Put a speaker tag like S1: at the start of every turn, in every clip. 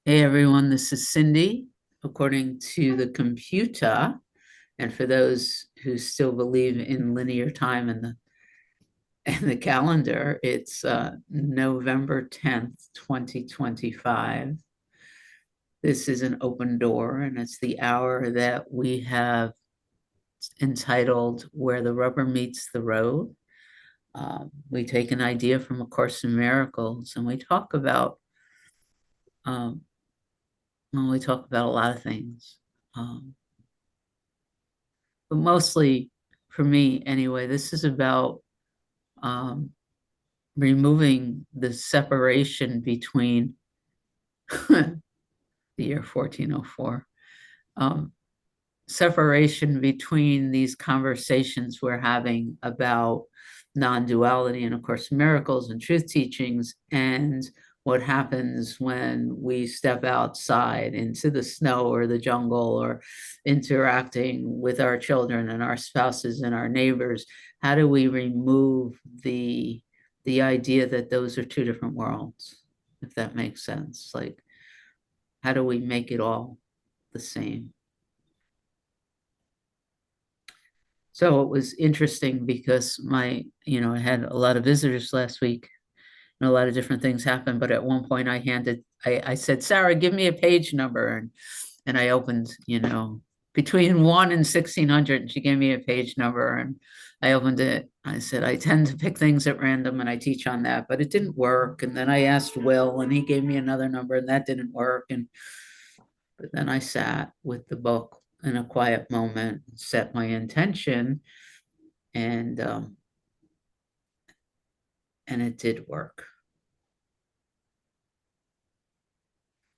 S1: Hey everyone, this is Cindy, according to the computer. And for those who still believe in linear time and the calendar, it's November 10th, 2025. This is an open door, and it's the hour that we have entitled Where the Rubber Meets the Road. We take an idea from A Course in Miracles, and um, we talk about a lot of things. Um, but mostly for me anyway, this is about um, removing the separation between the year 1404, separation between these conversations we're having about non-duality and, of course, miracles and truth teachings, and what happens when we step outside into the snow or the jungle or interacting with our children and our spouses and our neighbors. How do we remove the idea that those are two different worlds, if that makes sense? Like, how do we make it all the same? So it was interesting because I had a lot of visitors last week and a lot of different things happened. But at one point I said, Sarah, give me a page number. And I opened, between 1 and 1600, and she gave me a page number and I opened it. I said, I tend to pick things at random and I teach on that, but it didn't work. And then I asked Will and he gave me another number and that didn't work. But then I sat with the book in a quiet moment, set my intention, and it did work.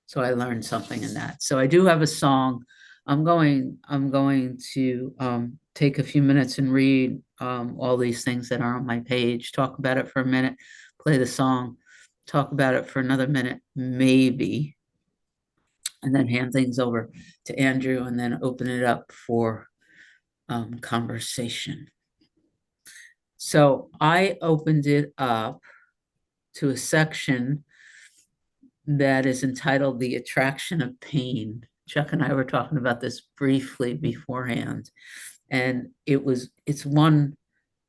S1: So I learned something in that. So I do have a song. I'm going to take a few minutes and read all these things that are on my page, talk about it for a minute, play the song, talk about it for another minute, maybe, and then hand things over to Andrew and then open it up for conversation. So I opened it up to a section that is entitled The Attraction of Pain. Chuck and I were talking about this briefly beforehand, and it's one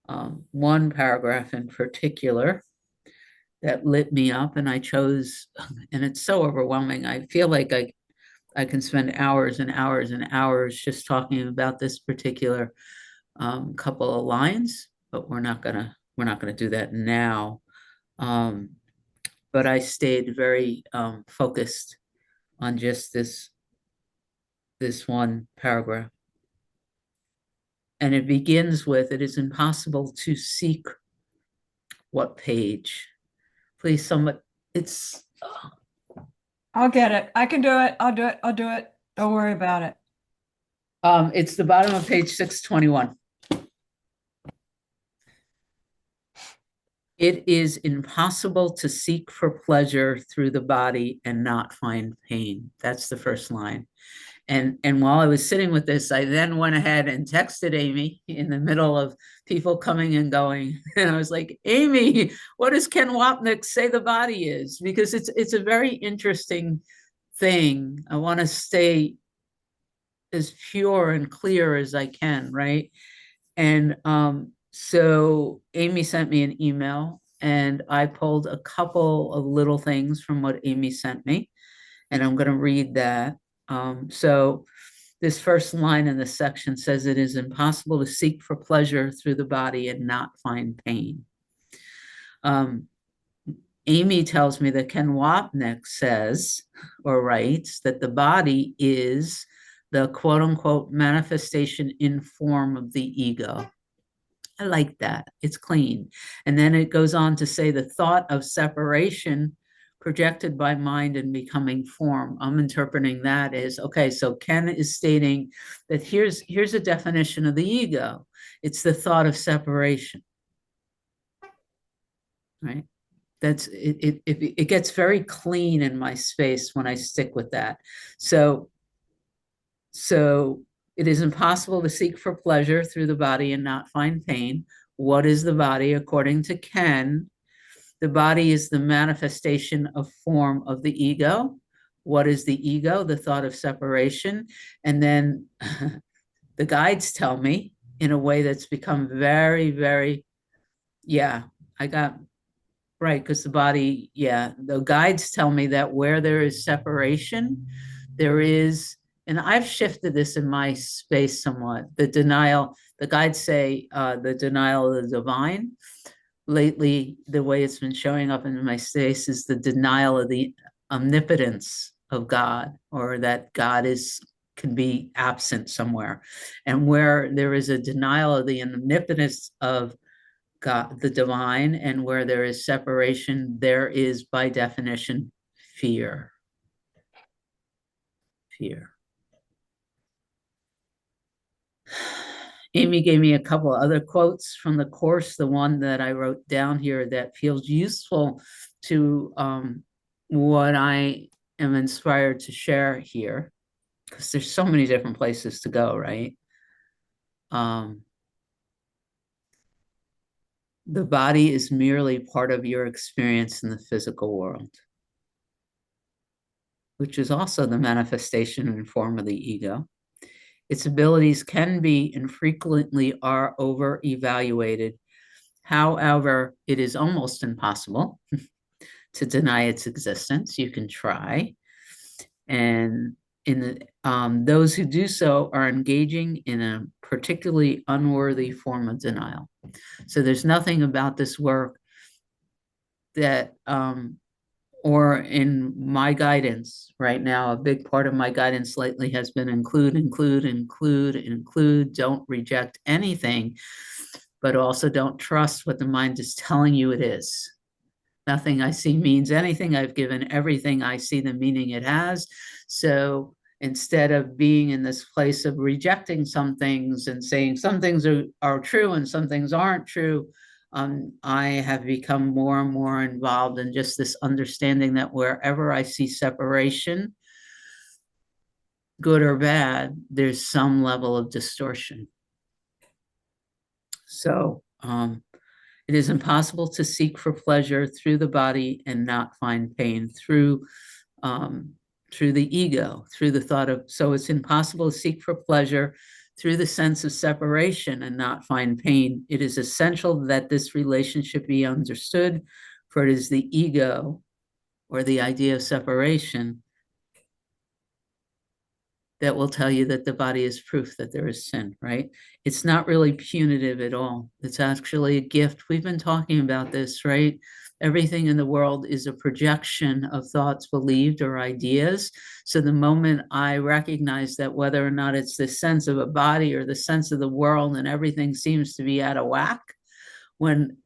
S1: paragraph in particular that lit me up, and I chose, and it's so overwhelming. I feel like I can spend hours and hours and hours just talking about this particular couple of lines, but we're not gonna do that now. But I stayed very focused on just this one paragraph. And it begins with, it is impossible to seek what page? Please, someone, it's...
S2: I'll get it. I can do it. I'll do it. I'll do it. Don't worry about it.
S1: It's the bottom of page 621. It is impossible to seek for pleasure through the body and not find pain. That's the first line. And while I was sitting with this, I then went ahead and texted Amy in the middle of people coming and going. And I was like, Amy, what does Ken Wapnick say the body is? Because it's a very interesting thing. I want to stay as pure and clear as I can, right? And so Amy sent me an email and I pulled a couple of little things from what Amy sent me. And I'm going to read that. So this first line in this section says, it is impossible to seek for pleasure through the body and not find pain. Amy tells me that Ken Wapnick says or writes that the body is the quote unquote manifestation in form of the ego. I like that. It's clean. And then it goes on to say the thought of separation projected by mind and becoming form. I'm interpreting that as, okay, so Ken is stating that here's a definition of the ego. It's the thought of separation, right? That's it. It gets very clean in my space when I stick with that. So it is impossible to seek for pleasure through the body and not find pain. What is the body? According to Ken, the body is the manifestation of form of the ego. what is the ego? The thought of separation. And then the guides tell me in a way that's become very, very, yeah, I got right, because the body, yeah, the guides tell me that where there is separation, there is, and I've shifted this in my space somewhat, the denial, the guides say the denial of the divine. Lately, the way it's been showing up in my space is the denial of the omnipotence of God, or that God is can be absent somewhere. And where there is a denial of the omnipotence of God, the divine, and where there is separation, there is by definition fear. Fear. Amy gave me a couple of other quotes from the course, the one that I wrote down here that feels useful to what I am inspired to share here, because there's so many different places to go, right? The body is merely part of your experience in the physical world, which is also the manifestation and form of the ego. Its abilities can be and frequently are over-evaluated. However, it is almost impossible to deny its existence. You can try. And those who do so are engaging in a particularly unworthy form of denial. So there's nothing about this work that or in my guidance right now, a big part of my guidance lately has been include, don't reject anything, but also don't trust what the mind is telling you it is. Nothing I see means anything. I've given everything I see the meaning it has. So instead of being in this place of rejecting some things and saying some things are true and some things aren't true, I have become more and more involved in just this understanding that wherever I see separation, good or bad, there's some level of distortion. So it is impossible to seek for pleasure through the body and not find pain through the ego, through the thought of, so it's impossible to seek for pleasure through the sense of separation and not find pain. It is essential that this relationship be understood, for it is the ego, or the idea of separation, that will tell you that the body is proof that there is sin, right? It's not really punitive at all. It's actually a gift. We've been talking about this, right? Everything in the world is a projection of thoughts believed or ideas. So the moment I recognize that whether or not it's the sense of a body or the sense of the world and everything seems to be out of whack, when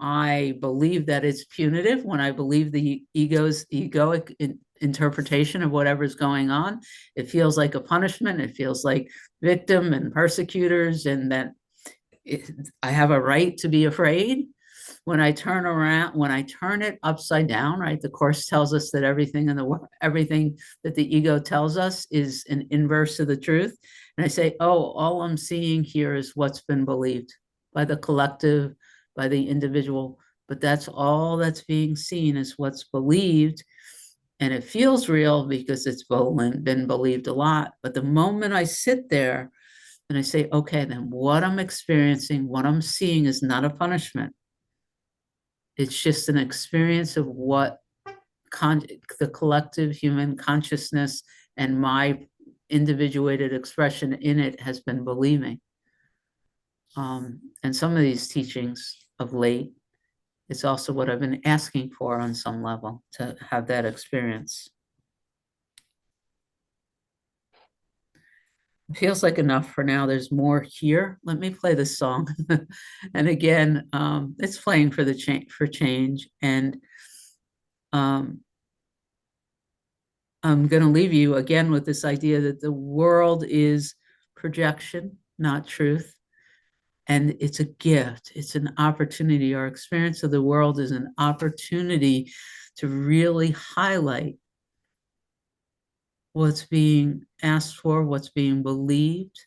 S1: I believe that it's punitive, when I believe the egoic interpretation of whatever's going on, it feels like a punishment. It feels like victim and persecutors, and that I have a right to be afraid. When I turn around, when I turn it upside down, right? The course tells us that everything everything that the ego tells us is an inverse of the truth. And I say, oh, all I'm seeing here is what's been believed by the collective, by the individual, but that's all that's being seen is what's believed. And it feels real because it's been believed a lot. But the moment I sit there and I say, okay, then what I'm experiencing, what I'm seeing is not a punishment. It's just an experience of what the collective human consciousness and my individuated expression in it has been believing. And some of these teachings of late, it's also what I've been asking for on some level, to have that experience. It feels like enough for now. There's more here. Let me play this song. And again, it's playing for change. And I'm going to leave you again with this idea that the world is projection, not truth. And it's a gift. It's an opportunity. Our experience of the world is an opportunity to really highlight what's being asked for, what's being believed.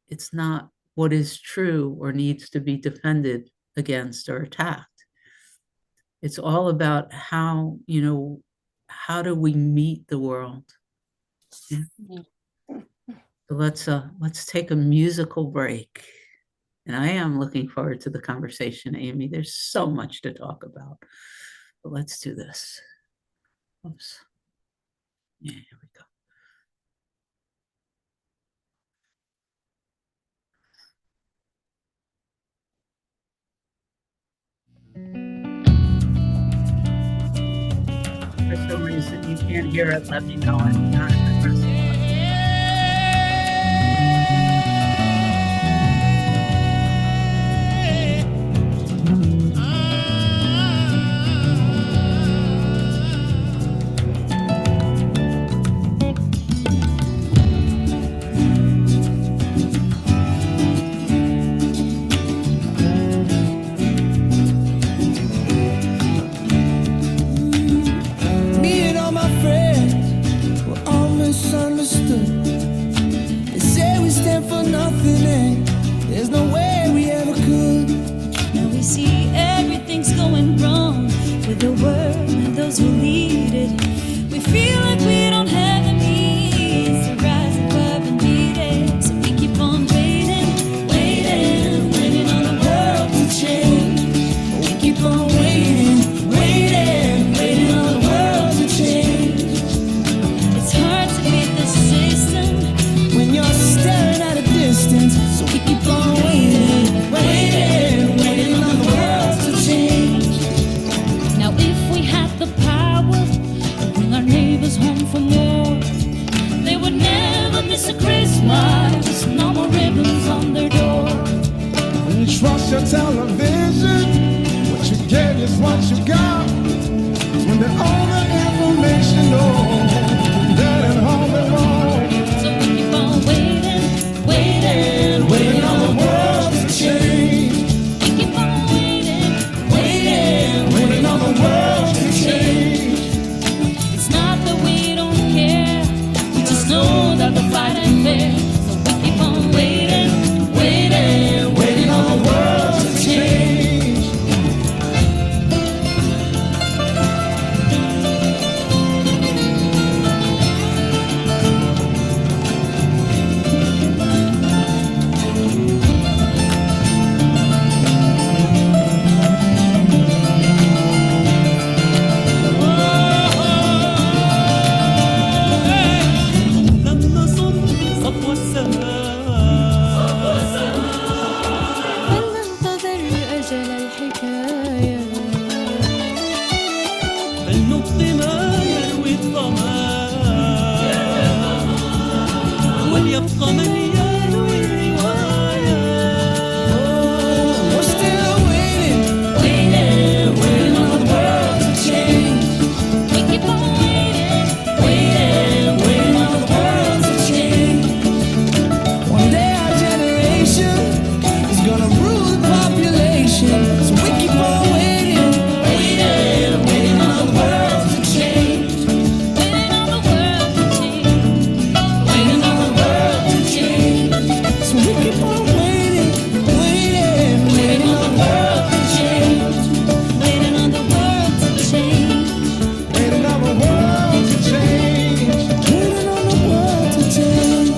S1: It's not what is true or needs to be defended against or attacked. It's all about how, how do we meet the world? Yeah. So let's take a musical break. And I am looking forward to the conversation, Amy. There's so much to talk about. But let's do this. Oops. Yeah, here we go. For some reason you can't hear it, let me know. I'm not pressing.
S3: Me and all my friends were all misunderstood. They say we stand for nothing, and there's no way we ever could.
S4: Now we see everything's going wrong with the world and those who lead it. We feel like we don't have the means to rise above and beat it. So we keep on waiting, waiting, waiting on the world to change.
S3: We keep on waiting, waiting, waiting on the world to change.
S4: It's hard to beat the system
S3: When you're staring at a distance, so we keep on waiting, waiting, waiting on the world to change.
S4: Now if we had the power to bring our neighbors home for more, they would never miss a Christmas. No more ribbons on their door.
S3: When you trust your television, what you get is what you got. When they own the information, that at home and wrong.
S4: So we keep on waiting, waiting,
S3: Waiting on the world to change.
S4: We keep on waiting,
S3: Waiting, waiting on the world to change.
S4: It's not that we don't care, we just know that the fight ain't fair. So we keep on waiting, waiting,
S3: Waiting on the world to change.
S5: لما صرت صفو السماء
S4: فلننتظر أجل الحكاية.
S5: فلنبقي ما يروي الظما وليبقى من يروي الرواية.
S3: We're still waiting,
S4: Waiting,
S3: waiting on the world to change.
S4: we keep on waiting,
S3: Waiting, waiting on the world to change. One day our generation is gonna rule the population. So we keep on waiting, waiting, waiting on the world to change.
S4: waiting on the world to change.
S3: Waiting on the world to change. So we keep on waiting, waiting, waiting on the world to change.
S4: Waiting on the world to change.
S3: Waiting on the world to change. Waiting on the world to change.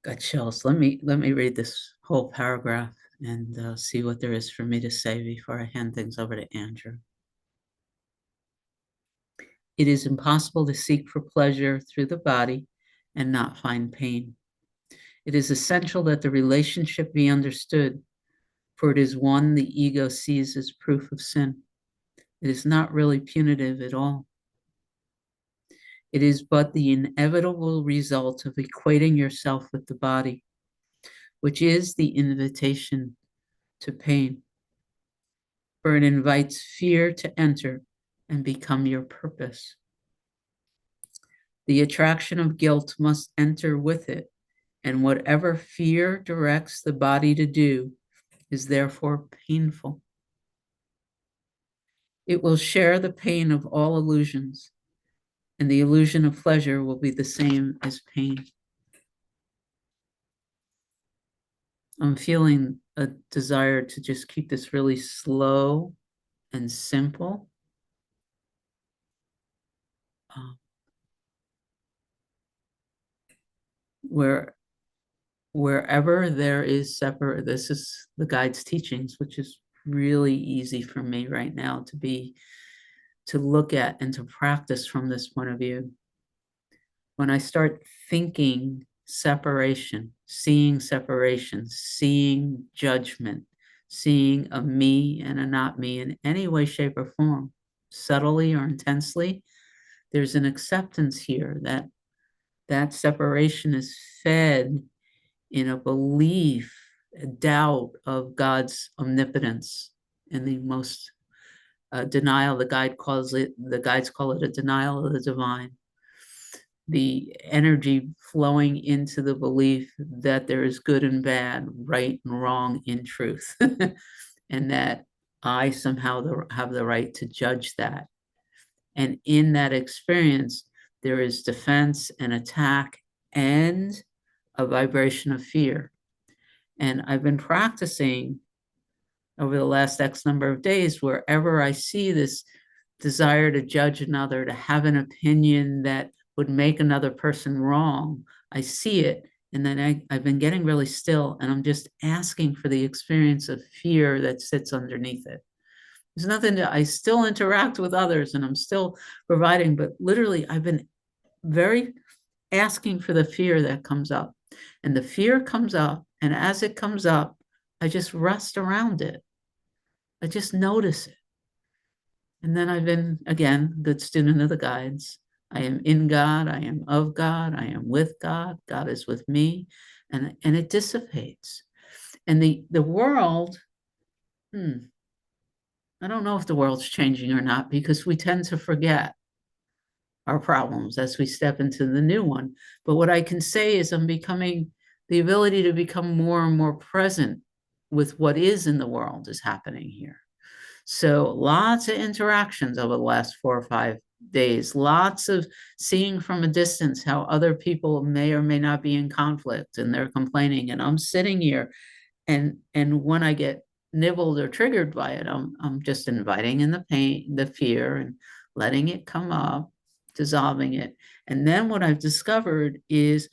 S1: Got chills. Let me read this whole paragraph and see what there is for me to say before I hand things over to Andrew. It is impossible to seek for pleasure through the body and not find pain. It is essential that the relationship be understood, for it is one the ego sees as proof of sin. It is not really punitive at all. It is but the inevitable result of equating yourself with the body, which is the invitation to pain, for it invites fear to enter and become your purpose. The attraction of guilt must enter with it, and whatever fear directs the body to do is therefore painful. It will share the pain of all illusions, And the illusion of pleasure will be the same as pain. I'm feeling a desire to just keep this really slow and simple. Wherever there is separate, this is the guide's teachings, which is really easy for me right now to look at and to practice from this point of view. When I start thinking separation, seeing judgment, seeing a me and a not me in any way, shape, or form, subtly or intensely, there's an acceptance here that that separation is fed in a belief, a doubt of God's omnipotence, in the most denial. The guides call it a denial of the divine. The energy flowing into the belief that there is good and bad, right and wrong in truth, and that I somehow have the right to judge that. And in that experience, there is defense and attack and a vibration of fear. And I've been practicing over the last X number of days, wherever I see this desire to judge another, to have an opinion that would make another person wrong, I see it. And then I've been getting really still, and I'm just asking for the experience of fear that sits underneath it. There's nothing I still interact with others and I'm still providing, but literally I've been very asking for the fear that comes up. And the fear comes up, and as it comes up, I just rest around it. I just notice it. And then I've been, again, good student of the guides. I am in God, I am of God, I am with God, God is with me, and it dissipates. And the world, I don't know if the world's changing or not, because we tend to forget our problems as we step into the new one. But what I can say is I'm becoming, the ability to become more and more present with what is in the world is happening here. So lots of interactions over the last 4 or 5 days, lots of seeing from a distance how other people may or may not be in conflict and they're complaining. And I'm sitting here, and when I get nibbled or triggered by it, I'm just inviting in the pain, the fear, and letting it come up, dissolving it. And then what I've discovered is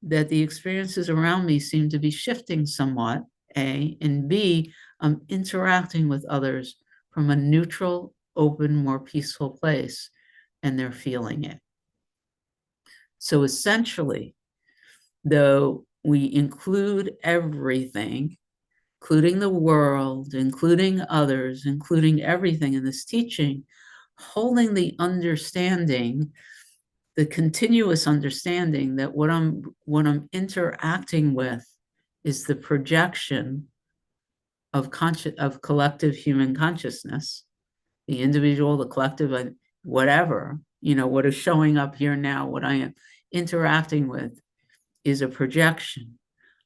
S1: that the experiences around me seem to be shifting somewhat, A, and B, I'm interacting with others from a neutral, open, more peaceful place, and they're feeling it. So essentially, though we include everything, including the world, including others, including everything in this teaching, holding the understanding, the continuous understanding that what I'm interacting with is the projection of collective human consciousness, the individual, the collective, whatever, what is showing up here now, what I am interacting with is a projection.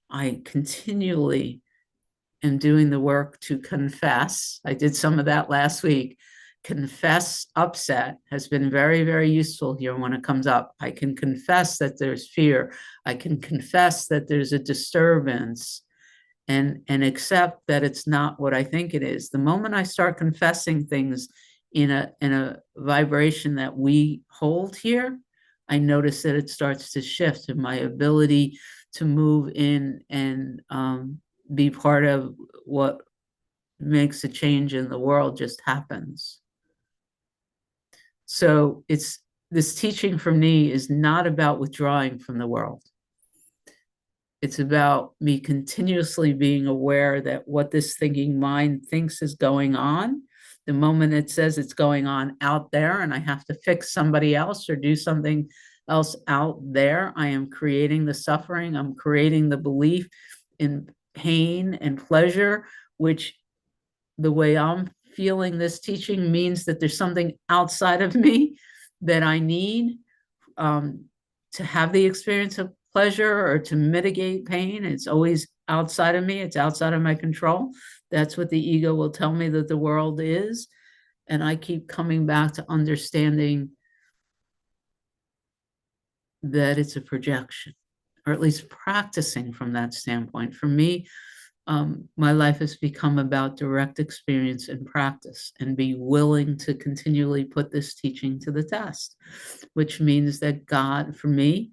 S1: I continually am doing the work to confess. I did some of that last week. Confess upset has been very, very useful here when it comes up. I can confess that there's fear. I can confess that there's a disturbance, and accept that it's not what I think it is. The moment I start confessing things in a vibration that we hold here, I notice that it starts to shift, and my ability to move in and be part of what makes a change in the world just happens. So this teaching for me is not about withdrawing from the world. It's about me continuously being aware that what this thinking mind thinks is going on, the moment it says it's going on out there and I have to fix somebody else or do something else out there, I am creating the suffering. I'm creating the belief in pain and pleasure, which the way I'm feeling this teaching means that there's something outside of me that I need to have the experience of pleasure or to mitigate pain. It's always outside of me. It's outside of my control. That's what the ego will tell me that the world is. And I keep coming back to understanding that it's a projection, or at least practicing from that standpoint. For me, my life has become about direct experience and practice, and be willing to continually put this teaching to the test, which means that God, for me,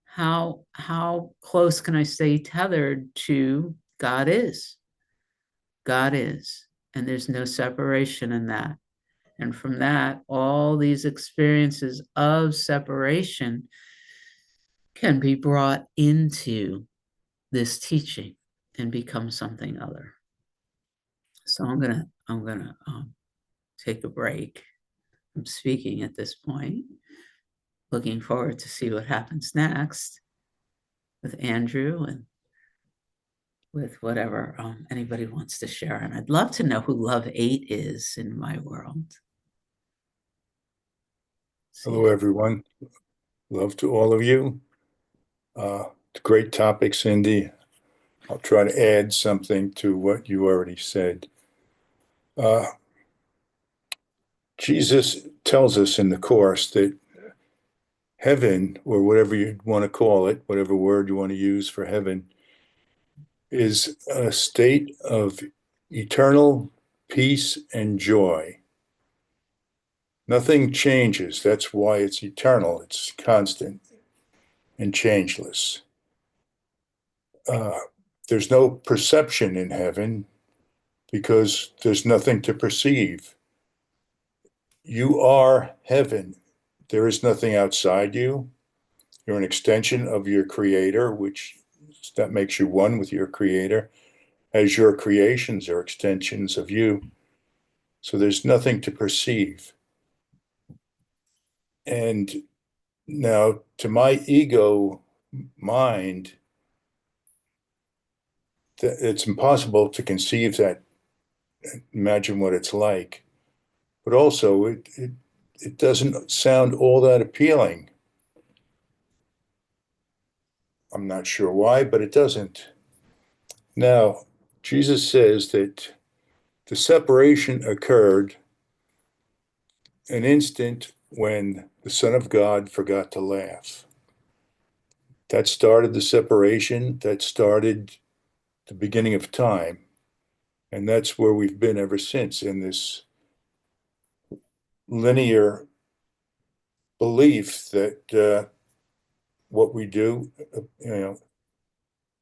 S1: how close can I stay tethered to God is? God is, and there's no separation in that. And from that, all these experiences of separation can be brought into this teaching and become something other. So I'm gonna take a break from speaking at this point. Looking forward to see what happens next with Andrew and with whatever anybody wants to share. And I'd love to know who Love 8 is in my world.
S6: Hello, everyone. Love to all of you. Great topic, Cindy. I'll try to add something to what you already said. Jesus tells us in the Course that heaven, or whatever you want to call it, whatever word you want to use for heaven, is a state of eternal peace and joy. Nothing changes. That's why it's eternal. It's constant and changeless. There's no perception in heaven because there's nothing to perceive. You are heaven. There is nothing outside you. You're an extension of your Creator, which that makes you one with your Creator, as your creations are extensions of you. So there's nothing to perceive. And now, to my ego mind, it's impossible to conceive that, imagine what it's like. But also, it doesn't sound all that appealing. I'm not sure why, but it doesn't. Now, Jesus says that the separation occurred an instant when the Son of God forgot to laugh. That started the separation. That started the beginning of time. And that's where we've been ever since, in this linear belief that what we do,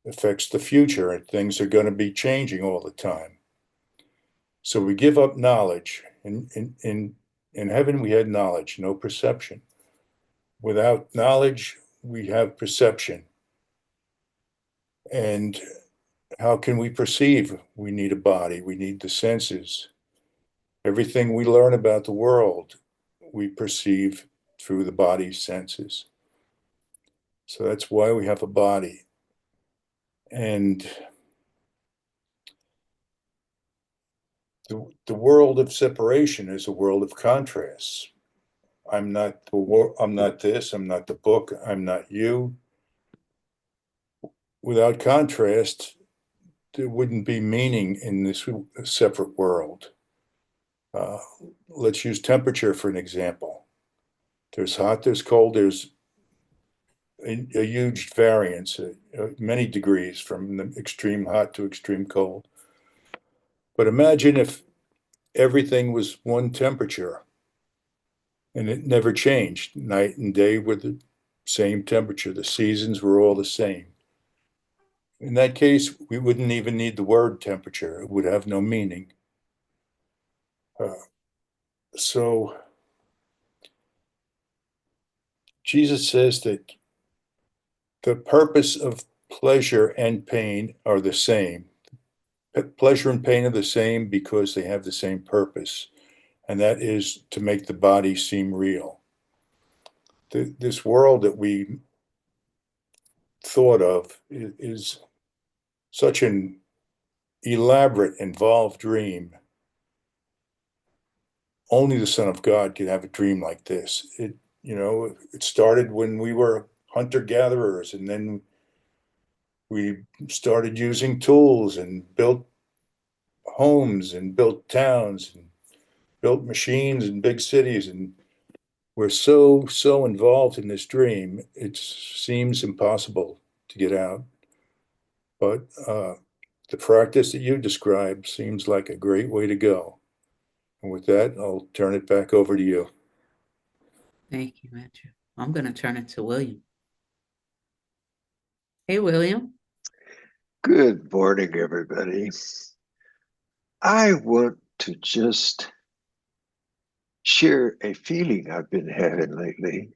S6: affects the future, and things are going to be changing all the time. So we give up knowledge. In heaven, we had knowledge, no perception. Without knowledge, we have perception. And how can we perceive? We need a body. We need the senses. Everything we learn about the world, we perceive through the body's senses. So that's why we have a body. And the world of separation is a world of contrasts. I'm not this, I'm not the book, I'm not you. Without contrast, there wouldn't be meaning in this separate world. Let's use temperature for an example. There's hot, there's cold, there's a huge variance, many degrees from the extreme hot to extreme cold. But imagine if everything was one temperature and it never changed. Night and day were the same temperature. The seasons were all the same. In that case, we wouldn't even need the word temperature. It would have no meaning. So Jesus says that the purpose of pleasure and pain are the same. Pleasure and pain are the same because they have the same purpose, and that is to make the body seem real. This world that we thought of is such an elaborate, involved dream. Only the Son of God could have a dream like this. It started when we were hunter-gatherers, and then we started using tools and built homes and built towns and built machines and big cities, and we're so involved in this dream, it seems impossible to get out. But the practice that you described seems like a great way to go. And with that, I'll turn it back over to you.
S1: Thank you, Andrew. I'm going to turn it to William. Hey, William.
S7: Good morning, everybody. I want to just share a feeling I've been having lately.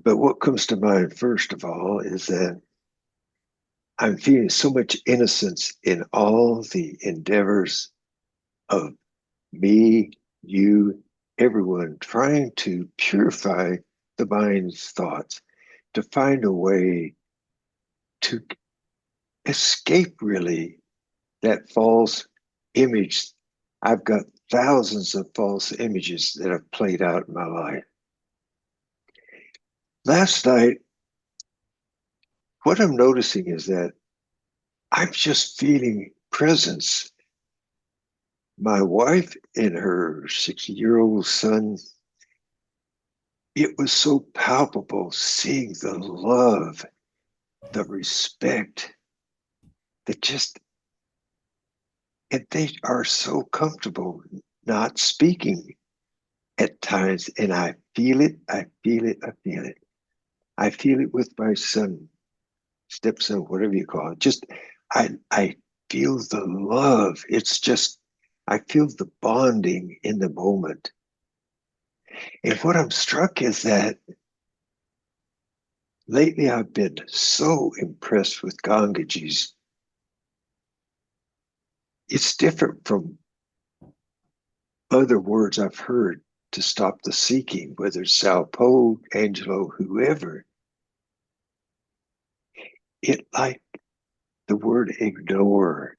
S7: But what comes to mind, first of all, is that I'm feeling so much innocence in all the endeavors of me, you, everyone trying to purify the mind's thoughts, to find a way to escape really that false image. I've got thousands of false images that have played out in my life. Last night, what I'm noticing is that I'm just feeling presence. My wife and her 60-year-old son, it was so palpable seeing the love, the respect, that just, and they are so comfortable not speaking at times. And I feel it, I feel it, I feel it. I feel it with my son, stepson, whatever you call it. Just, I feel the love. It's just, I feel the bonding in the moment. And what I'm struck is that lately I've been so impressed with Gangaji's. It's different from other words I've heard to stop the seeking, whether it's Salpo, Angelo, whoever. It like the word ignore.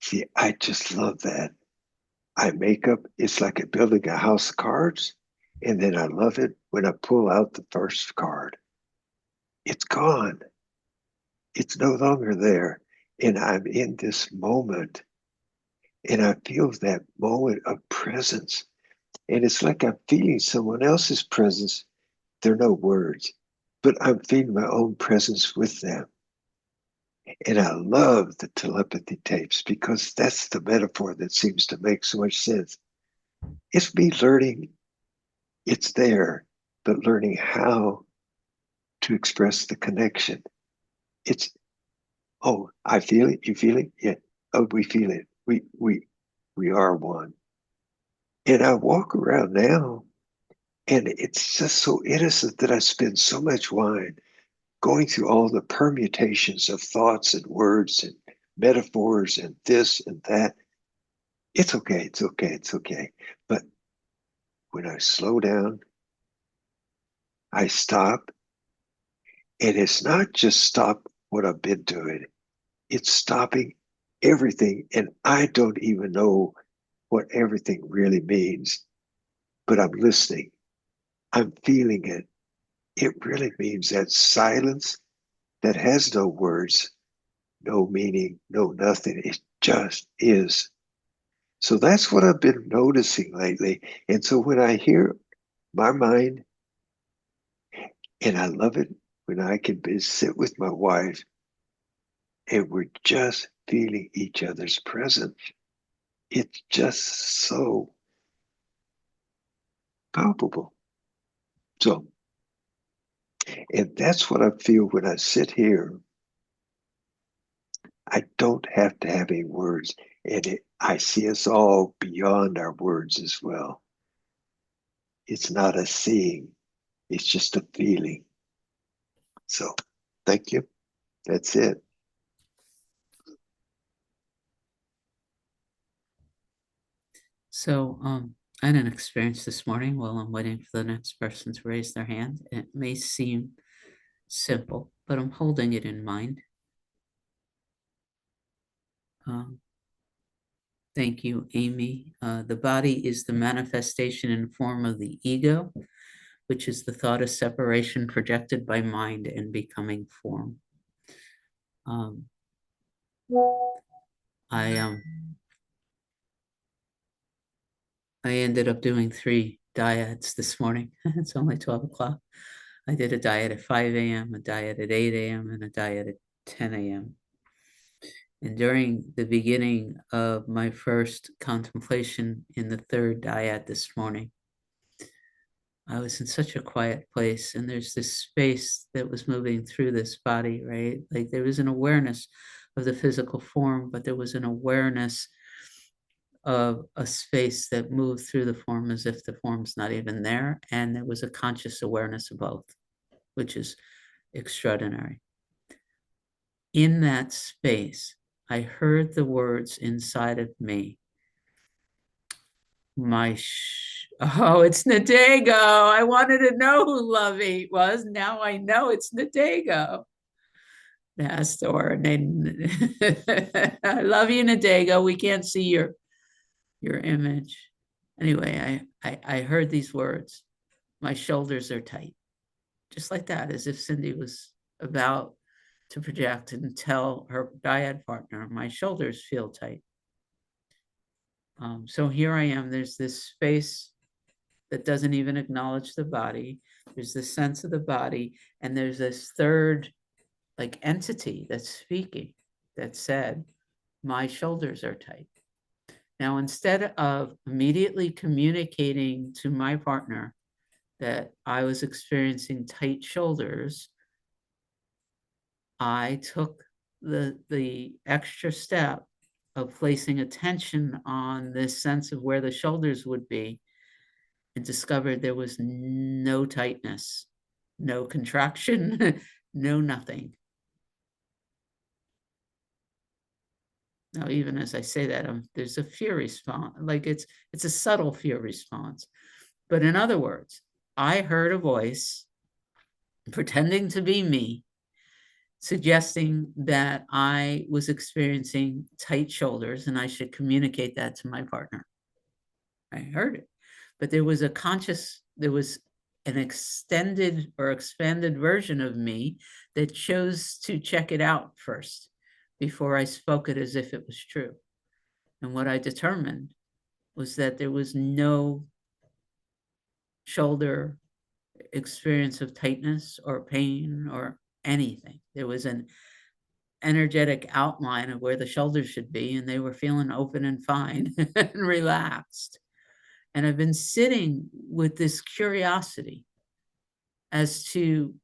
S7: See, I just love that. I make up, it's like building a house of cards. And then I love it when I pull out the first card. It's gone. It's no longer there. And I'm in this moment. And I feel that moment of presence. And it's like I'm feeling someone else's presence. There are no words, but I'm feeling my own presence with them. And I love the telepathy tapes because that's the metaphor that seems to make so much sense. It's me learning, it's there, but learning how to express the connection. It's, oh, I feel it, you feel it? Yeah. Oh, we feel it. We are one. And I walk around now and it's just so innocent that I spend so much wine going through all the permutations of thoughts and words and metaphors and this and that. It's okay, it's okay, it's okay. But when I slow down, I stop, and it's not just stop what I've been doing, it's stopping everything. And I don't even know what everything really means, but I'm listening, I'm feeling it. It really means that silence that has no words, no meaning, no nothing. It just is. So that's what I've been noticing lately. And so when I hear my mind, and I love it when I can sit with my wife and we're just feeling each other's presence. It's just so palpable. So, and that's what I feel when I sit here. I don't have to have any words. And I see us all beyond our words as well. It's not a seeing, it's just a feeling. So, thank you. That's it.
S1: So, I had an experience this morning while I'm waiting for the next person to raise their hand. It may seem simple, but I'm holding it in mind. Thank you, Amy. The body is the manifestation in form of the ego, which is the thought of separation projected by mind and becoming form. I ended up doing 3 dyads this morning. It's only 12 o'clock. I did a diet at 5 a.m., a diet at 8 a.m., and a diet at 10 a.m. And during the beginning of my first contemplation in the third diet this morning, I was in such a quiet place, and there's this space that was moving through this body, right? Like there was an awareness of the physical form, but there was an awareness of a space that moved through the form as if the form's not even there. And there was a conscious awareness of both, which is extraordinary. In that space, I heard the words inside of me. Oh, it's Nadego. I wanted to know who Lovey was. Now I know it's Nadego. Nastor. I love you, Nadego. We can't see your image. Anyway, I heard these words. My shoulders are tight. Just like that, as if Cindy was about to project and tell her dyad partner, my shoulders feel tight. So here I am, there's this space that doesn't even acknowledge the body. There's this sense of the body, and there's this third like entity that's speaking that said, my shoulders are tight. Now, instead of immediately communicating to my partner that I was experiencing tight shoulders, I took the extra step of placing attention on this sense of where the shoulders would be, and discovered there was no tightness, no contraction, no nothing. Now, even as I say that, there's a fear response, like it's a subtle fear response. But in other words, I heard a voice pretending to be me, suggesting that I was experiencing tight shoulders and I should communicate that to my partner. I heard it, but there was an extended or expanded version of me that chose to check it out first before I spoke it as if it was true. And what I determined was that there was no shoulder experience of tightness or pain or anything. There was an energetic outline of where the shoulders should be, and they were feeling open and fine and relaxed. And I've been sitting with this curiosity as to,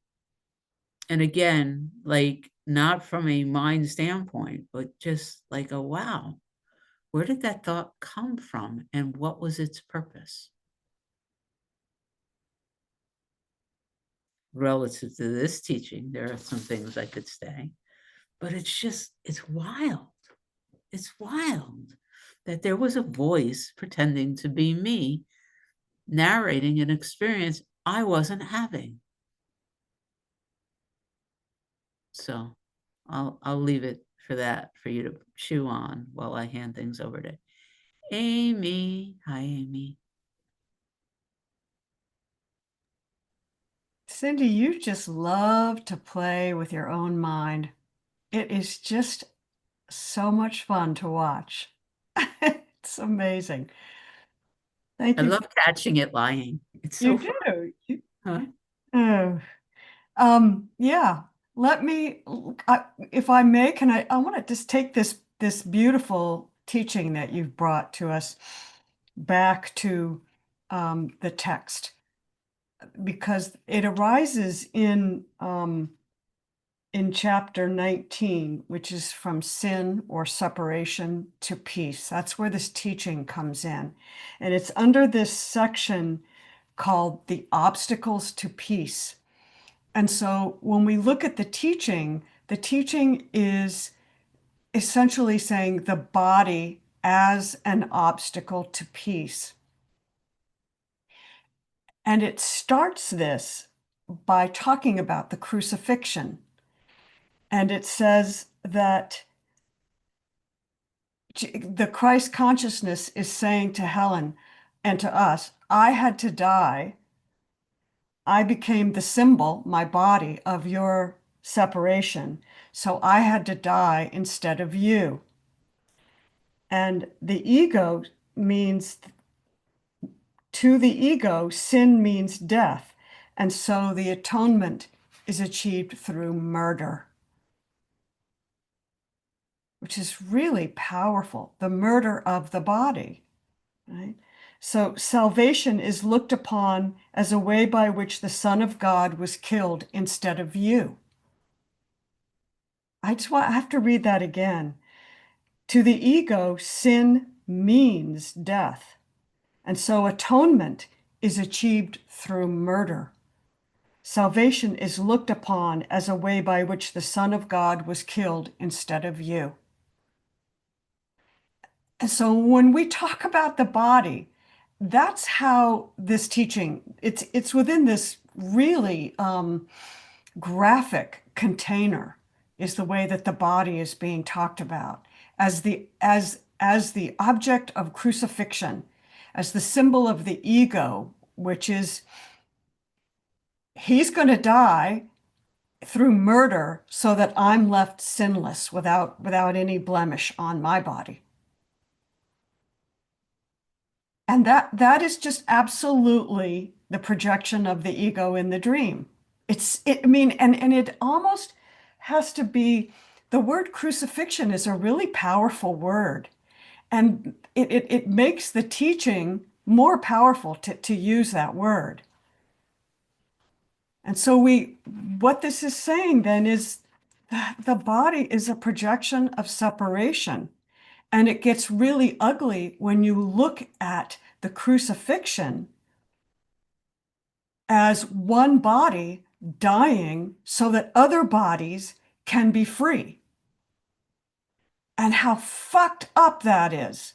S1: and again, like not from a mind standpoint, but just like, oh, wow, where did that thought come from and what was its purpose? Relative to this teaching, there are some things I could say, but it's wild. It's wild that there was a voice pretending to be me, narrating an experience I wasn't having. So I'll leave it for that, for you to chew on while I hand things over to Amy. Hi, Amy.
S2: Cindy, you just love to play with your own mind. It is just so much fun to watch. It's amazing. Thank
S1: I
S2: you.
S1: love catching it lying. It's so
S2: You
S1: fun.
S2: do.
S1: Huh?
S2: Yeah. Let me, if I may, I want to just take this beautiful teaching that you've brought to us back to the text, because it arises in chapter 19, which is from sin or separation to peace. That's where this teaching comes in. And it's under this section called the obstacles to peace. And so when we look at the teaching is essentially saying the body as an obstacle to peace. And it starts this by talking about the crucifixion. And it says that the Christ consciousness is saying to Helen and to us, I had to die. I became the symbol, my body, of your separation. So I had to die instead of you. And the ego means To the ego, sin means death, and so the atonement is achieved through murder, which is really powerful, the murder of the body, right? So salvation is looked upon as a way by which the Son of God was killed instead of you. I have to read that again. To the ego, sin means death, and so atonement is achieved through murder. Salvation is looked upon as a way by which the Son of God was killed instead of you. And so when we talk about the body, that's how this teaching, it's within this really graphic container, is the way that the body is being talked about as the object of crucifixion, as the symbol of the ego, which is he's going to die through murder so that I'm left sinless without any blemish on my body. And that is just absolutely the projection of the ego in the dream. I mean, and it almost has to be, the word crucifixion is a really powerful word. And it makes the teaching more powerful to use that word. And so what this is saying then is that the body is a projection of separation. And it gets really ugly when you look at the crucifixion as one body dying so that other bodies can be free. And how fucked up that is.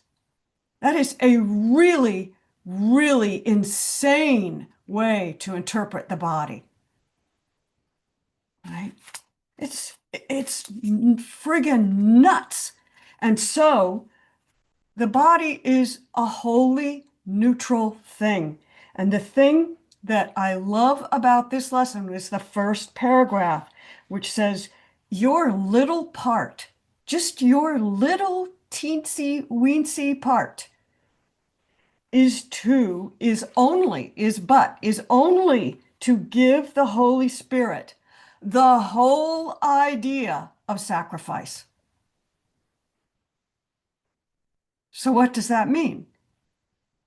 S2: That is a really, really insane way to interpret the body. Right? It's friggin' nuts. And so the body is a wholly neutral thing. And the thing that I love about this lesson is the first paragraph, which says, your little part, just your little teensy weensy part is only to give the Holy Spirit the whole idea of sacrifice. So what does that mean?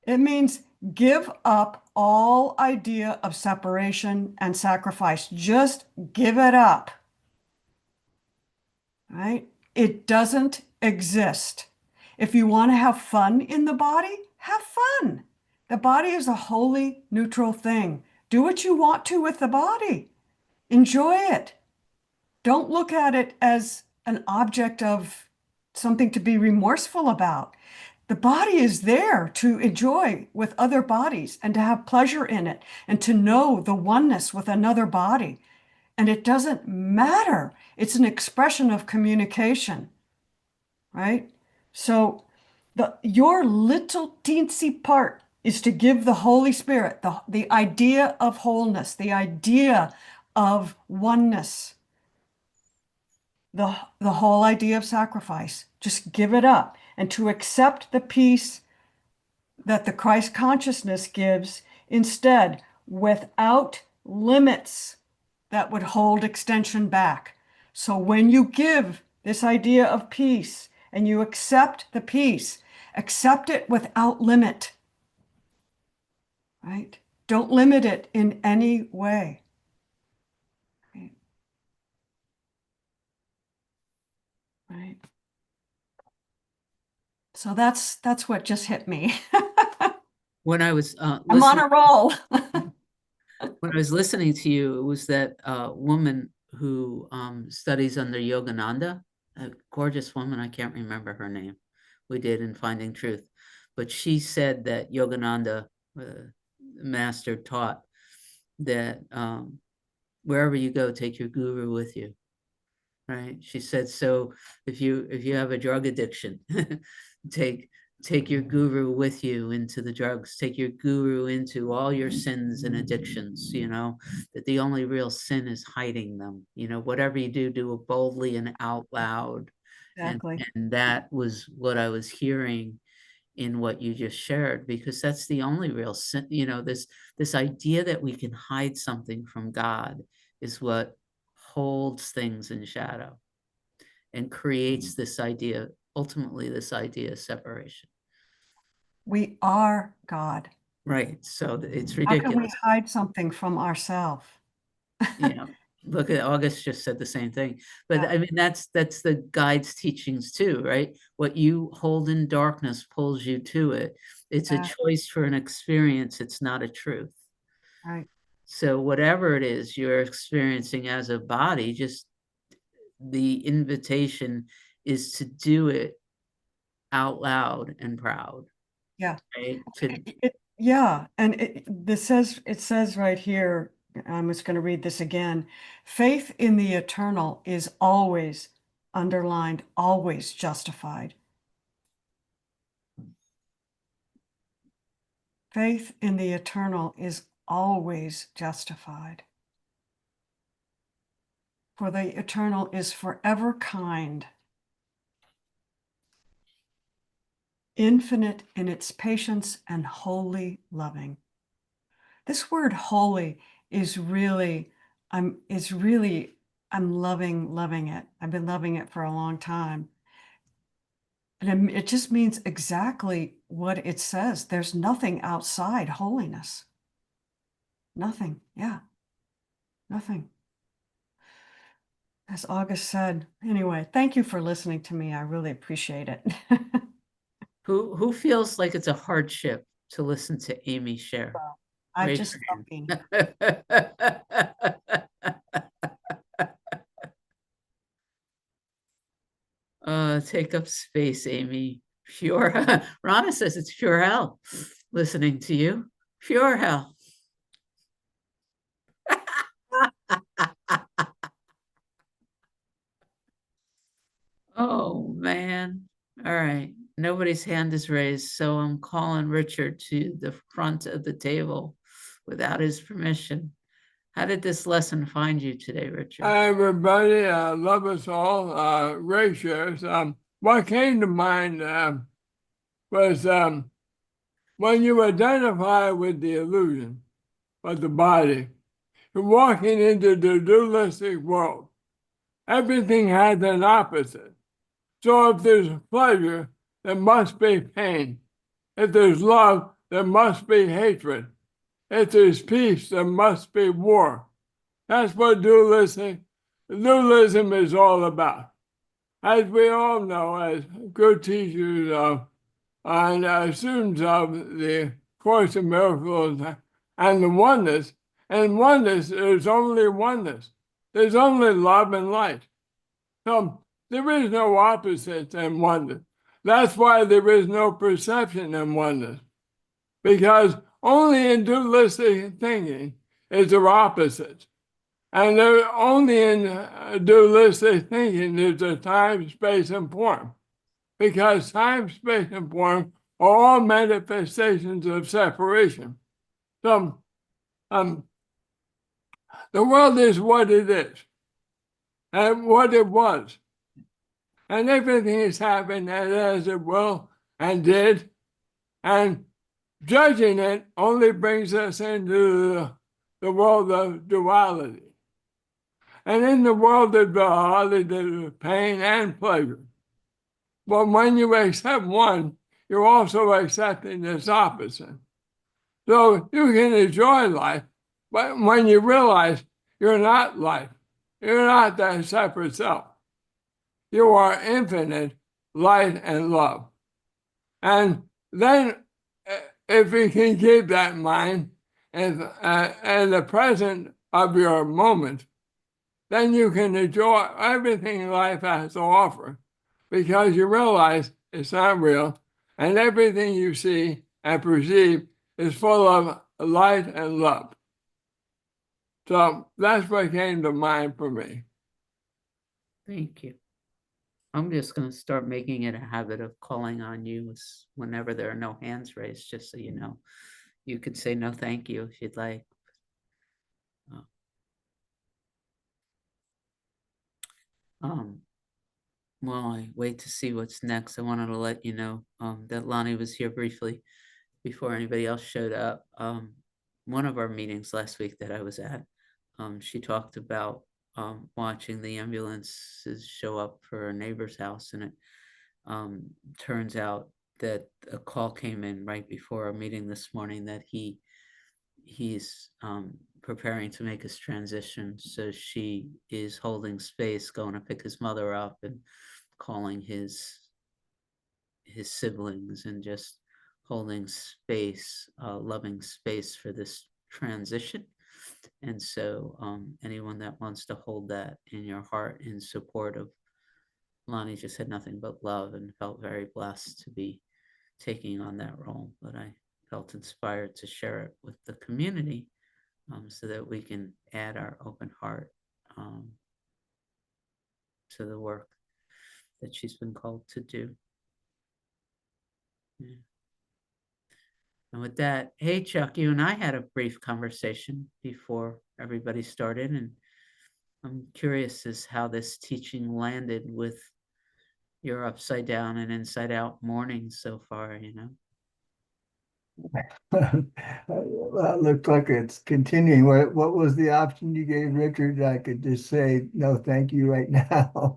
S2: It means give up all idea of separation and sacrifice. Just give it up. Right? It doesn't exist. If you want to have fun in the body, have fun. The body is a wholly neutral thing. Do what you want to with the body. Enjoy it. Don't look at it as an object of something to be remorseful about. The body is there to enjoy with other bodies and to have pleasure in it and to know the oneness with another body. And it doesn't matter. It's an expression of communication, right? So your little teensy part is to give the Holy Spirit the idea of wholeness, the idea of oneness, the whole idea of sacrifice. Just give it up. And to accept the peace that the Christ consciousness gives instead, without limits that would hold extension back. So when you give this idea of peace and you accept the peace, accept it without limit, right? Don't limit it in any way. Right. So that's what just hit me.
S1: When I was
S2: I'm on a roll.
S1: when I was listening to you, it was that woman who studies under Yogananda, a gorgeous woman. I can't remember her name. We did in Finding Truth, but she said that Yogananda, master, taught that wherever you go, take your guru with you. Right? She said, so if you have a drug addiction, take your guru with you into the drugs, take your guru into all your sins and addictions, that the only real sin is hiding them. Whatever you do it boldly and out loud.
S2: Exactly.
S1: And that was what I was hearing in what you just shared, because that's the only real you know, this idea that we can hide something from God is what holds things in shadow and creates this idea, ultimately this idea of separation.
S2: We are God.
S1: Right. So it's
S2: How can we
S1: ridiculous.
S2: hide something from ourselves?
S1: Yeah. Look at August just said the same thing. But
S2: Yeah.
S1: I mean, that's the guide's teachings too, right? What you hold in darkness pulls you to it. It's a
S2: Yeah.
S1: choice for an experience. It's not a truth.
S2: Right.
S1: So whatever it is you're experiencing as a body, just the invitation is to do it out loud and proud,
S2: Yeah.
S1: right? To
S2: Yeah, and it says right here, I'm just going to read this again. Faith in the eternal is always underlined, always justified. Faith in the eternal is always justified. For the eternal is forever kind, infinite in its patience, and wholly loving. This word holy is really, I'm loving it. I've been loving it for a long time. And it just means exactly what it says. There's nothing outside holiness. Nothing. Yeah. Nothing. As August said. Anyway, thank you for listening to me. I really appreciate it.
S1: who feels like it's a hardship to listen to Amy share?
S2: I
S1: Raise
S2: just love being
S1: your
S2: here.
S1: hand. Take up space, Amy. Pure. Rana says it's pure hell listening to you. Pure hell. Oh, man. All right. Nobody's hand is raised, so I'm calling Richard to the front of the table without his permission. How did this lesson find you today, Richard?
S8: Hi, everybody. Love us all. Ray shares. What came to mind was when you identify with the illusion of the body, you're walking into the dualistic world. Everything has an opposite. So if there's pleasure, there must be pain. If there's love, there must be hatred. If there's peace, there must be war. That's what dualism is all about. As we all know, as good teachers and students of the Course in Miracles and the oneness, and oneness, there's only oneness. There's only love and light. So there is no opposite in oneness. That's why there is no perception in oneness. Because only in dualistic thinking is there opposites. And only in dualistic thinking is there time, space, and form. Because time, space, and form are all manifestations of separation. So the world is what it is and what it was. And everything is happening as it will and did. And judging it only brings us into the world of duality. And in the world of duality, there's pain and pleasure. But when you accept one, you're also accepting its opposite. So you can enjoy life, but when you realize you're not life, you're not that separate self. You are infinite light and love. And then if you can keep that in mind and the present of your moment, then you can enjoy everything life has to offer because you realize it's not real and everything you see and perceive is full of light and love. So that's what came to mind for me.
S1: Thank you. I'm just going to start making it a habit of calling on you whenever there are no hands raised, just so you know. You could say no thank you if you'd like. while I wait to see what's next, I wanted to let you know that Lonnie was here briefly before anybody else showed up. One of our meetings last week that I was at, she talked about watching the ambulances show up for her neighbor's house, and it turns out that a call came in right before our meeting this morning that he's preparing to make his transition. So she is holding space, going to pick his mother up and calling his siblings and just holding space, loving space for this transition. And so anyone that wants to hold that in your heart in support of Lonnie just had nothing but love and felt very blessed to be taking on that role. But I felt inspired to share it with the community so that we can add our open heart to the work that she's been called to do. Yeah. And with that, hey, Chuck, you and I had a brief conversation before everybody started, and I'm curious as how this teaching landed with your upside down and inside out mornings so far, you know?
S9: Well, it looks like it's continuing. What was the option you gave Richard? I could just say, no, thank you right now.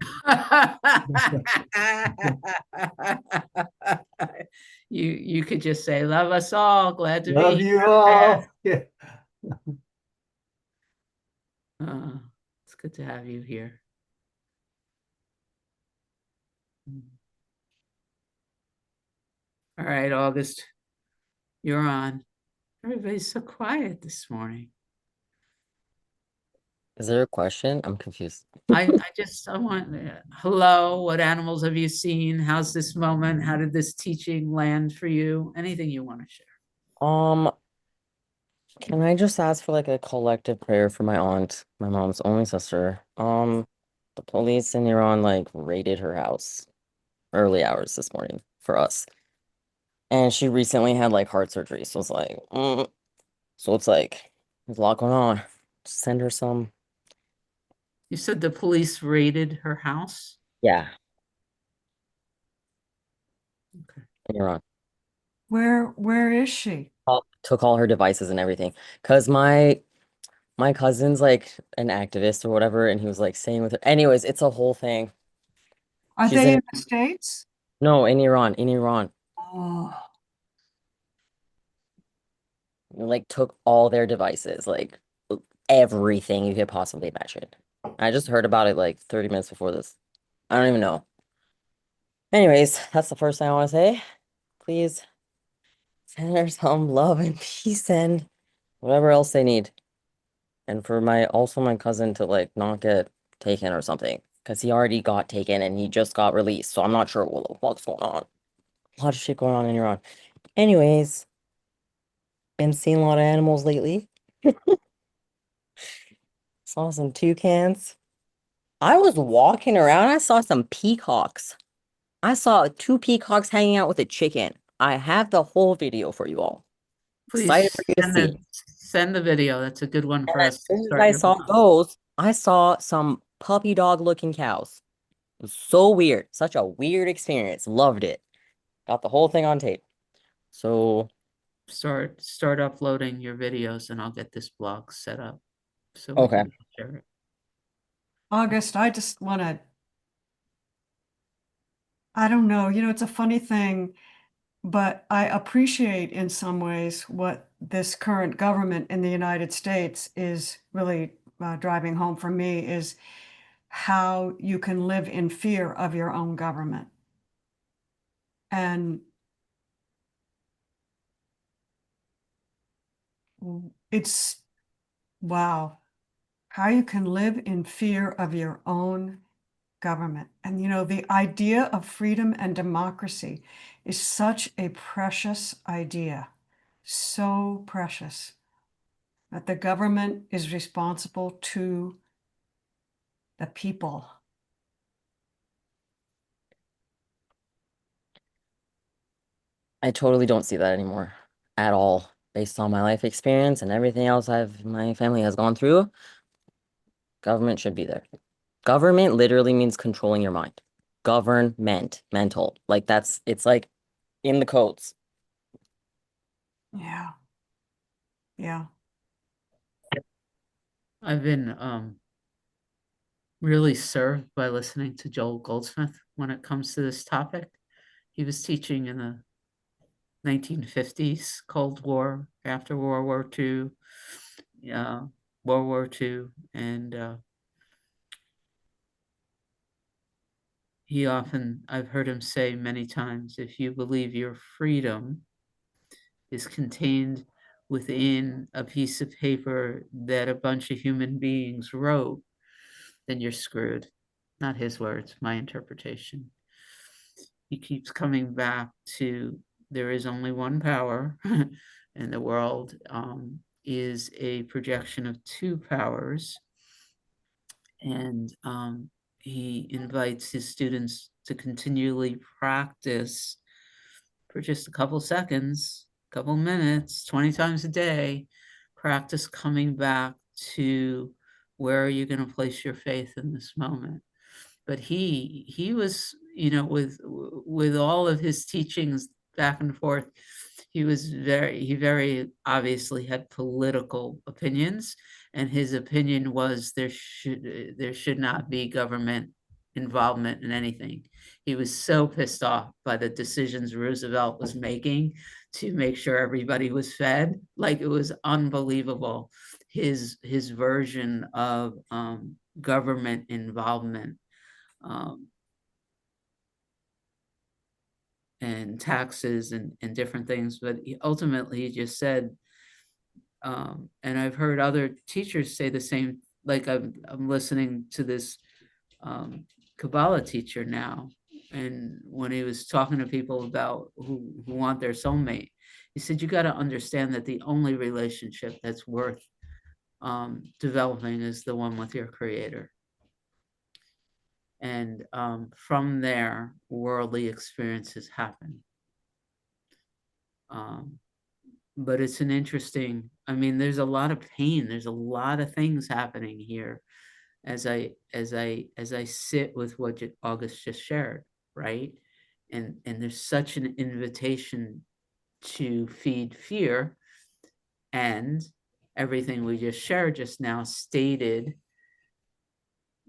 S1: You could just say, love us all, glad to
S9: Love
S1: be
S9: you
S1: here.
S9: all. Yeah.
S1: It's good to have you here. All right, August, you're on. Everybody's so quiet this morning.
S10: Is there a question? I'm confused.
S1: I want, hello, what animals have you seen? How's this moment? How did this teaching land for you? Anything you want to share?
S10: Can I just ask for like a collective prayer for my aunt, my mom's only sister? The police in Iran like raided her house early hours this morning for us. And she recently had like heart surgery, so it's like, so it's like there's a lot going on. Send her some.
S1: You said the police raided her house?
S10: Yeah.
S1: Okay.
S10: In Iran.
S2: Where is she?
S10: Took all her devices and everything. Because my cousin's like an activist or whatever, and he was like staying with her. Anyways, it's a whole thing.
S2: Are
S10: She's
S2: they
S10: in-
S2: in the States?
S10: No, in Iran.
S2: Oh,
S10: Like took all their devices, like everything you could possibly imagine. I just heard about it like 30 minutes before this. I don't even know. Anyways, that's the first thing I want to say. Please send her some love and peace and whatever else they need. And for my cousin to like not get taken or something. Because he already got taken and he just got released. So I'm not sure what's going on. A lot of shit going on in Iran. Anyways, been seeing a lot of animals lately. Saw some toucans. I was walking around. I saw some peacocks. I saw 2 peacocks hanging out with a chicken. I have the whole video for you all. Excited
S1: Please
S10: for you to see.
S1: send the video. That's a good one for
S10: And
S1: us.
S10: as
S1: to
S10: soon as
S1: start
S10: I
S1: your
S10: saw
S1: blog.
S10: those, I saw some puppy dog looking cows. It was so weird. Such a weird experience. Loved it. Got the whole thing on tape. So
S1: Start uploading your videos and I'll get this blog set up. So we
S10: Okay.
S1: can share it.
S2: August, I just want to, I don't know, it's a funny thing, but I appreciate in some ways what this current government in the United States is really driving home for me is how you can live in fear of your own government. And it's, wow, how you can live in fear of your own government. And the idea of freedom and democracy is such a precious idea, so precious, that the government is responsible to the people.
S10: I totally don't see that anymore at all. Based on my life experience and everything else my family has gone through, government should be there. Government literally means controlling your mind. mental. Like it's like in the codes.
S2: Yeah. Yeah.
S1: I've been really served by listening to Joel Goldsmith when it comes to this topic. He was teaching in the 1950s, Cold War, after World War II, World War II, and I've heard him say many times, if you believe your freedom is contained within a piece of paper that a bunch of human beings wrote, then you're screwed. Not his words, my interpretation. He keeps coming back to there is only one power, and the world is a projection of two powers. And he invites his students to continually practice for just a couple seconds, couple minutes, 20 times a day, practice coming back to where are you going to place your faith in this moment. But he was, with all of his teachings back and forth, he very obviously had political opinions, and his opinion was there should not be government involvement in anything. He was so pissed off by the decisions Roosevelt was making to make sure everybody was fed. Like, it was unbelievable. His version of government involvement and taxes and different things, but he ultimately just said, and I've heard other teachers say the same, like I'm listening to this Kabbalah teacher now, and when he was talking to people about who want their soulmate, he said, you got to understand that the only relationship that's worth developing is the one with your creator. And from there, worldly experiences happen. But it's an interesting, there's a lot of pain. There's a lot of things happening here as I sit with what August just shared, right? And there's such an invitation to feed fear, and everything we just shared just now stated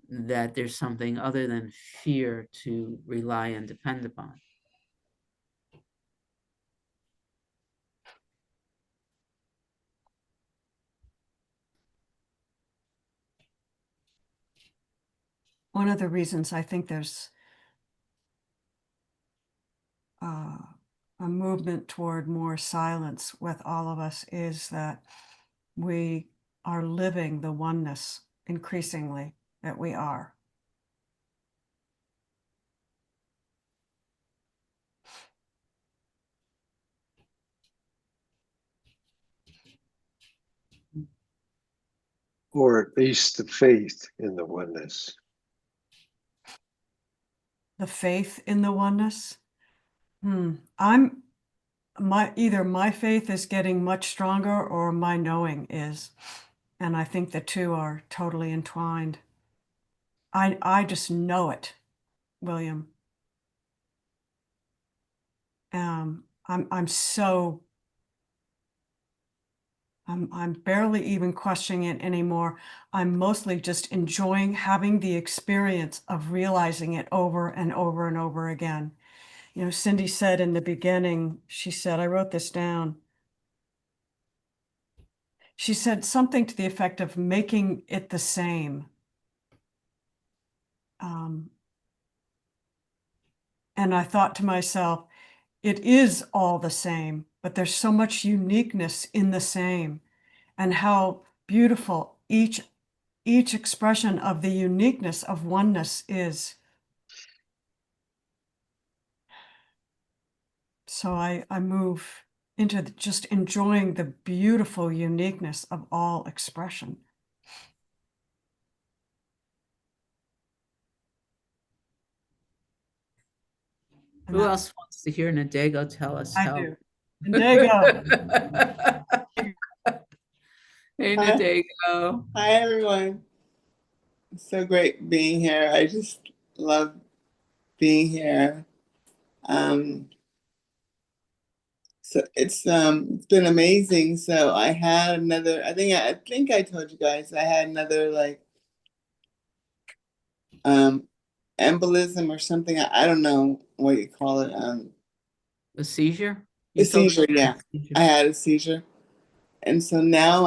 S1: that there's something other than fear to rely and depend upon.
S2: One of the reasons I think there's a movement toward more silence with all of us is that we are living the oneness increasingly that we are.
S7: Or at least the faith in the oneness.
S2: The faith in the oneness. Either my faith is getting much stronger or my knowing is. And I think the two are totally entwined. I just know it, William. I'm barely even questioning it anymore. I'm mostly just enjoying having the experience of realizing it over and over and over again. Cindy said in the beginning, she said, I wrote this down. She said something to the effect of making it the same. And I thought to myself, it is all the same, but there's so much uniqueness in the same, and how beautiful each expression of the uniqueness of oneness is. So I move into just enjoying the beautiful uniqueness of all expression.
S1: Who else wants to hear Nadego tell us how?
S2: I do. Nadego.
S1: Hey, Nadego.
S11: Hi, everyone. It's so great being here. I just love being here. So it's been amazing. So I had another, I think I told you guys I had another like embolism or something. I don't know what you call it.
S1: A seizure?
S11: A
S1: You told me
S11: seizure,
S1: you had
S11: yeah.
S1: a seizure.
S11: I had a seizure. And so now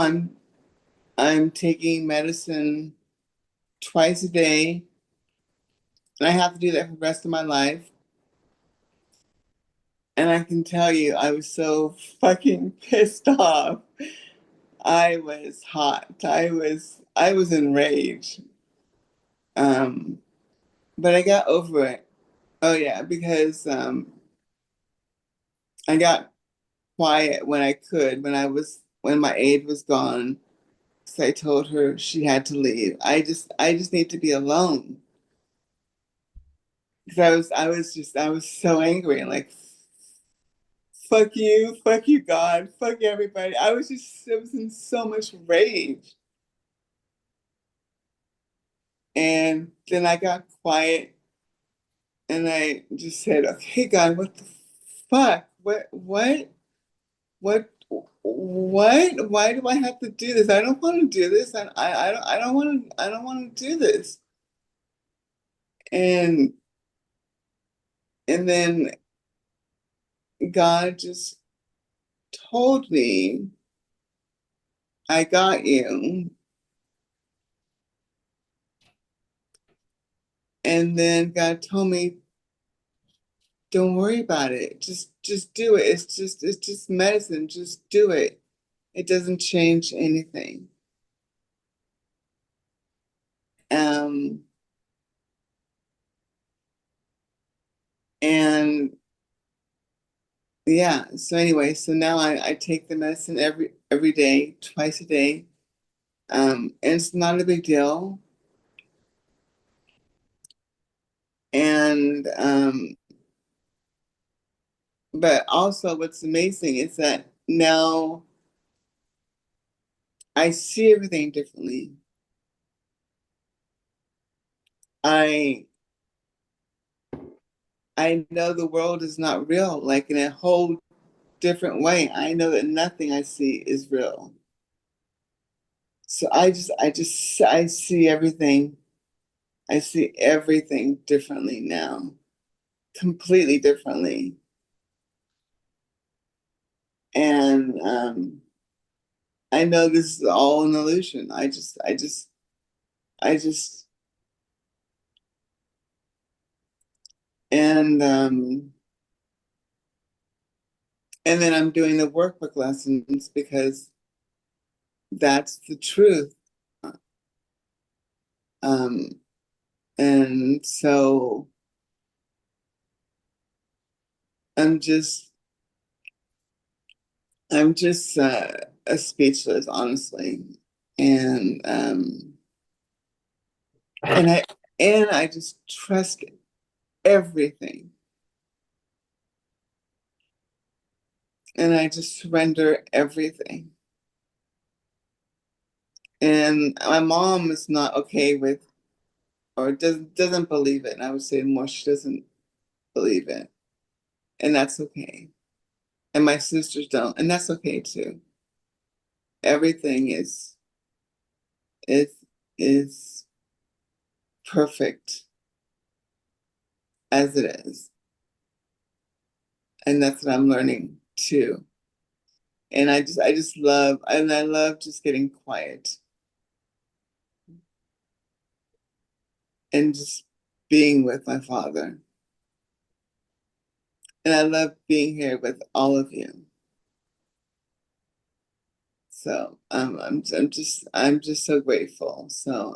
S11: I'm taking medicine twice a day. And I have to do that for the rest of my life. And I can tell you, I was so fucking pissed off. I was hot. I was enraged. But I got over it. Oh yeah, because I got quiet when I could, when my aide was gone. So I told her she had to leave. I just need to be alone. Because I was so angry and like, fuck you, God, fuck everybody. I was in so much rage. And then I got quiet and I just said, okay, God, what the fuck? What? Why do I have to do this? I don't want to do this. I don't want to do this. And then God just told me, I got you. And then God told me, don't worry about it. Just do it. It's just medicine. Just do it. It doesn't change anything. And yeah, so anyway, so now I take the medicine every day, twice a day. And it's not a big deal. And but also what's amazing is that now I see everything differently. I know the world is not real, like in a whole different way. I know that nothing I see is real. So I see everything. I see everything differently now, completely differently. And I know this is all an illusion. I just and then I'm doing the workbook lessons because that's the truth. And so I'm just speechless, honestly. And I just trust everything. And I just surrender everything. And my mom is not okay with, or doesn't believe it. And I would say more, she doesn't believe it. And that's okay. And my sisters don't, and that's okay too. Everything is perfect as it is. And that's what I'm learning too. And I just love, and I love just getting quiet and just being with my father. And I love being here with all of you. So I'm just so grateful. So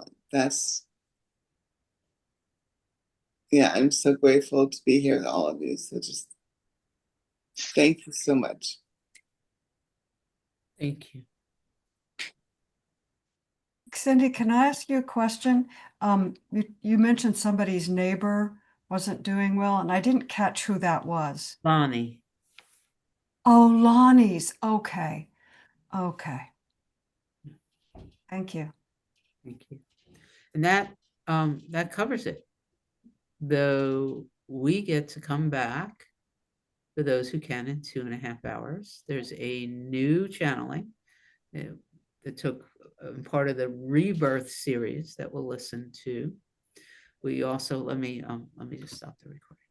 S11: I'm so grateful to be here with all of you. So just thank you so much.
S1: Thank you.
S2: Cindy, can I ask you a question? You mentioned somebody's neighbor wasn't doing well, and I didn't catch who that was.
S1: Bonnie.
S2: Oh, Lonnie's. Okay. Okay. Thank you.
S1: Thank you. And that covers it. The we get to come back for those who can in 2.5 hours. There's a new channeling that took part of the Rebirth series that we'll listen to. We also, let me just stop the recording.